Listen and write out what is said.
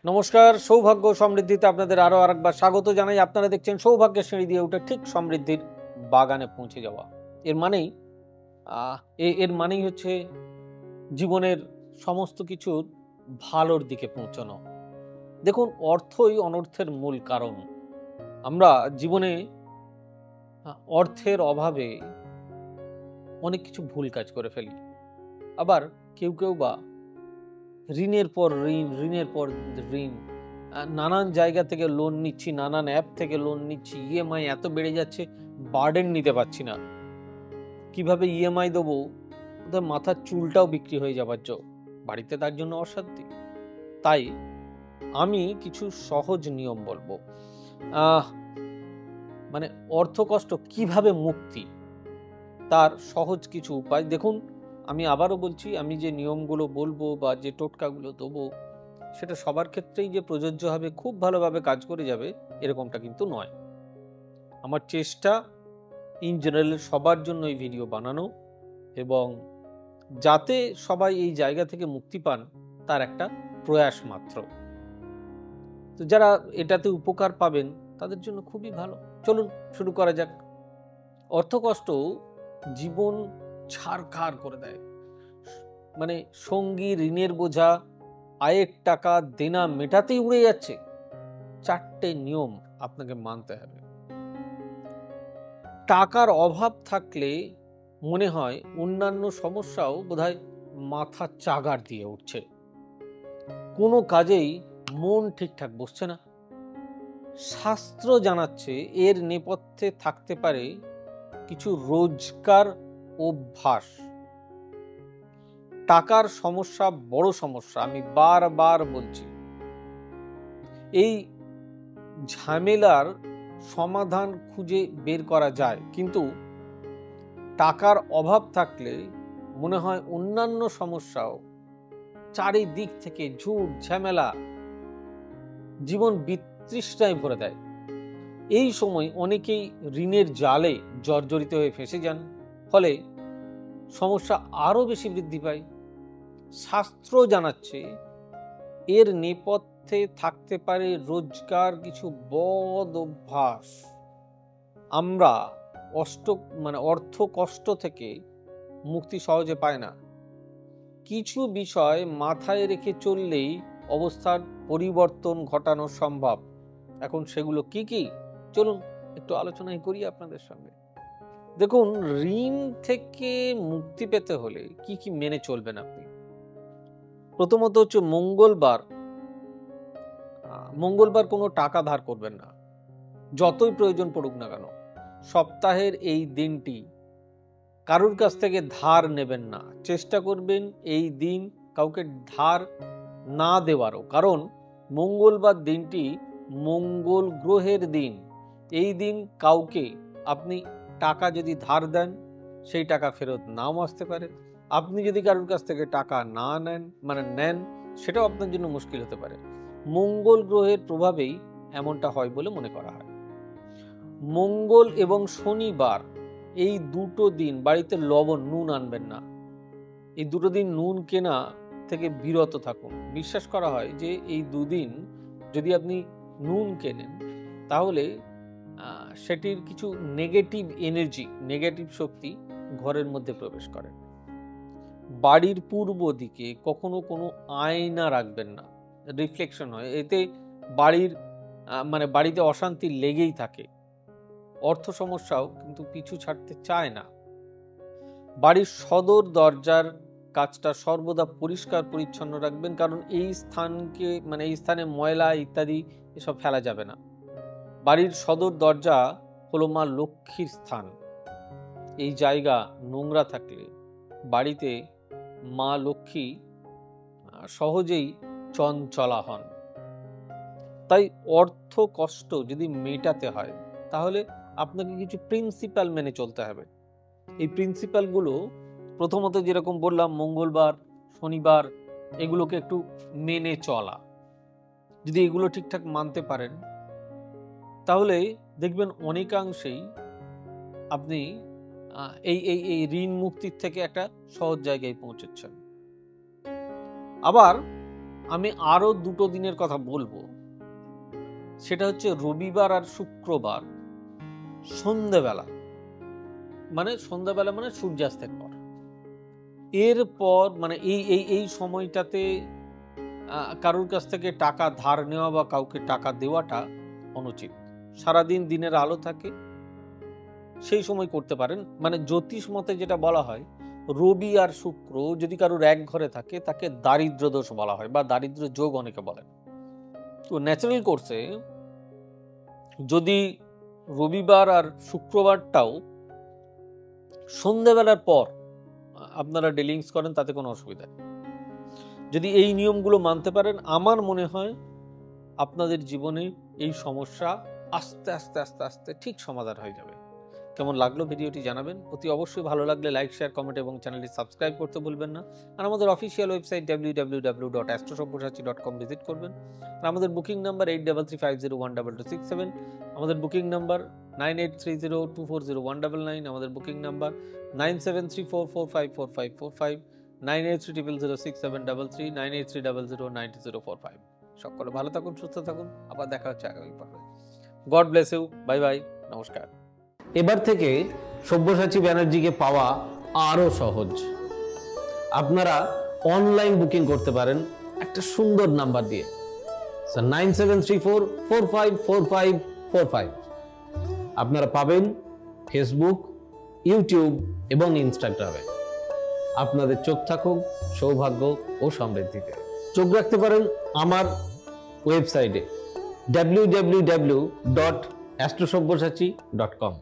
নমস্কার, সৌভাগ্য সমৃদ্ধিতে আপনাদের আরো আরেকবার স্বাগত জানাই। আপনারা দেখছেন সৌভাগ্যের সিঁড়ি দিয়ে উঠে ঠিক সমৃদ্ধির বাগানে পৌঁছে যাওয়া। এর মানেই এর মানেই হচ্ছে জীবনের সমস্ত কিছুর ভালোর দিকে পৌঁছানো। দেখুন, অর্থই অনর্থের মূল কারণ। আমরা জীবনে অর্থের অভাবে অনেক কিছু ভুল কাজ করে ফেলি। আবার কেউ বা ঋণের পর ঋণ, ঋণের পর ঋণ, নানান জায়গা থেকে লোন নিচ্ছি, নানান অ্যাপ থেকে লোন নিচ্ছি, ইএমআই এত বেড়ে যাচ্ছে, বার্ডেন নিতে পারছি না। কিভাবে ইএমআই দেবো, ওদের মাথার চুলটাও বিক্রি হয়ে যাবার বাড়িতে তার জন্য অশান্তি। তাই আমি কিছু সহজ নিয়ম বলবো। মানে অর্থ কষ্ট কিভাবে মুক্তি, তার সহজ কিছু উপায়। দেখুন, আমি আবারও বলছি, আমি যে নিয়মগুলো বলবো বা যে টোটকাগুলো দেবো সেটা সবার ক্ষেত্রেই যে প্রযোজ্য হবে, খুব ভালোভাবে কাজ করে যাবে এরকমটা কিন্তু নয়। আমার চেষ্টা ইন জেনারেল সবার জন্য এই ভিডিও বানানো এবং যাতে সবাই এই জায়গা থেকে মুক্তি পান তার একটা প্রয়াস মাত্র। তো যারা এটাতে উপকার পাবেন তাদের জন্য খুবই ভালো। চলুন শুরু করা যাক। অর্থকষ্ট জীবন ছারখার করে দেয়। মানে সঙ্গী, ঋণের বোঝা, আয়ের টাকা দেনা মেটাতেই উড়ে যাচ্ছে। 4টে নিয়ম আপনাকে মানতে হবে। টাকার অভাব থাকলে মনে হয় অন্যান্য সমস্যাও বোধহয় মাথা চাগার দিয়ে উঠছে। কোনো কাজেই মন ঠিকঠাক বসছে না। শাস্ত্র জানাচ্ছে এর নেপথ্যে থাকতে পারে কিছু রোজকার অভ্যাস। টাকার সমস্যা বড় সমস্যা, আমি বারবার বলছি। এই ঝামেলার সমাধান খুঁজে বের করা যায়, কিন্তু টাকার অভাব থাকলে মনে হয় অন্যান্য সমস্যাও চারিদিক থেকে ঝুট ঝামেলা জীবন বিতৃষ্ণায় ভরে দেয়। এই সময় অনেকেই ঋণের জালে জর্জরিত হয়ে ফেঁসে যান, ফলে সমস্যা আরো বেশি বৃদ্ধি পায়। শাস্ত্র জানাচ্ছে এর নেপথ্যে থাকতে পারে রোজকার কিছু বদ অভ্যাস। আমরা অর্থ কষ্ট থেকে মুক্তি সহজে পায় না। কিছু বিষয় মাথায় রেখে চললেই অবস্থার পরিবর্তন ঘটানো সম্ভব। এখন সেগুলো কি কি, চলুন একটু আলোচনাই করি আপনাদের সঙ্গে। দেখুন, ঋণ থেকে মুক্তি পেতে হলে কি কি মেনে চলবেন আপনি। প্রথমত হচ্ছে মঙ্গলবার কোনো টাকা ধার করবেন না, যতই প্রয়োজন পড়ুক না কেন। সপ্তাহের এই দিনটি কারুর কাছ থেকে ধার নেবেন না। চেষ্টা করবেন এই দিন কাউকে ধার না দেওয়ারও, কারণ মঙ্গলবার দিনটি মঙ্গল গ্রহের দিন। এই দিন কাউকে আপনি টাকা যদি ধার দেন, সেই টাকা ফেরত নাও আসতে পারে। আপনি যদি কারুর কাছ থেকে টাকা না নেন, সেটাও আপনার জন্য মুশকিল হতে পারে। মঙ্গল গ্রহের প্রভাবেই এমনটা হয় বলে মনে করা হয়। মঙ্গল এবং শনিবার এই দুটো দিন বাড়িতে লবণ, নুন আনবেন না। এই দুটো দিন নুন কেনা থেকে বিরত থাকুন। বিশ্বাস করা হয় যে এই দুদিন যদি আপনি নুন কেনেন, তাহলে সেটির কিছু নেগেটিভ এনার্জি, নেগেটিভ শক্তি ঘরের মধ্যে প্রবেশ করে। বাড়ির পূর্ব দিকে কখনো কোনো আয়না রাখবেন না, রিফ্লেকশন হয়, এতে বাড়িতে অশান্তি লেগেই থাকে। অর্থ সমস্যাও কিন্তু পিছু ছাড়তে চায় না। বাড়ির সদর দরজার কাজটা সর্বদা পরিষ্কার পরিচ্ছন্ন রাখবেন, কারণ এই স্থানে ময়লা ইত্যাদি এসব ফেলা যাবে না। বাড়ির সদর দরজা হলো মা লক্ষ্মীর স্থান। এই জায়গা নোংরা থাকলে বাড়িতে মা লক্ষ্মী সহজেই চঞ্চলা হন। তাই অর্থ কষ্ট যদি মেটাতে হয়, তাহলে আপনাকে কিছু প্রিন্সিপাল মেনে চলতে হবে। এই প্রিন্সিপালগুলো প্রথমত যেরকম বললাম, মঙ্গলবার, শনিবার, এগুলোকে একটু মেনে চলা। যদি এগুলো ঠিকঠাক মানতে পারেন, তাহলে দেখবেন অনেকাংশেই আপনি এই ঋণ মুক্তির থেকে একটা সহজ জায়গায় পৌঁছেছেন। আবার আমি আরো দুটো দিনের কথা বলবো, সেটা হচ্ছে রবিবার আর শুক্রবার সন্ধ্যেবেলা, মানে সন্ধ্যাবেলা মানে সূর্যাস্তের পর, এরপর মানে এই সময়টাতে কারোর কাছ থেকে টাকা ধার নেওয়া বা কাউকে টাকা দেওয়াটা অনুচিত। সারাদিন দিনের আলো থাকে, সেই সময় করতে পারেন। মানে জ্যোতিষ মতে যেটা বলা হয়, রবি আর শুক্র যদি কারোর এক ঘরে থাকে তাকে দারিদ্র দোষ বলা হয় বা দারিদ্র যোগ অনেকে বলেন। তো ন্যাচারাল কোর্সে যদি রবিবার আর শুক্রবারটাও সন্ধ্যাবেলার পর আপনারা ডিলিংস করেন তাতে কোনো অসুবিধা নেই। যদি এই নিয়মগুলো মানতে পারেন, আমার মনে হয় আপনাদের জীবনে এই সমস্যা আস্তে আস্তে আস্তে আস্তে ঠিক সমাধান হয়ে যাবে। কেমন লাগলো ভিডিওটি জানাবেন। অতি অবশ্যই ভালো লাগলে লাইক, শেয়ার, কমেন্ট এবং চ্যানেলটি সাবস্ক্রাইব করতে ভুলবেন না। আর আমাদের অফিসিয়াল ওয়েবসাইট www.astrosavysachi.com ভিজিট করবেন। আর আমাদের বুকিং নাম্বার 8335012267, আমাদের বুকিং নাম্বার 9830240199, আমাদের বুকিং নাম্বার 9734454545, 9830067333, 9830090045। সকলে ভালো থাকুন, সুস্থ থাকুন, আবার দেখা হচ্ছে আগামী পর্বে। God bless you, bye bye, নমস্কার। এবার থেকে সব্যসাচী ব্যানার্জিকে পাওয়া আরও সহজ। আপনারা অনলাইন বুকিং করতে পারেন একটা সুন্দর নাম্বার দিয়ে, 9734454545। আপনারা পাবেন ফেসবুক, ইউটিউব এবং ইনস্টাগ্রামে। আপনাদের চোখ থাকুক সৌভাগ্য ও সমৃদ্ধিতে। চোখ রাখতে পারেন আমার ওয়েবসাইটে www.astrosavysachi.com।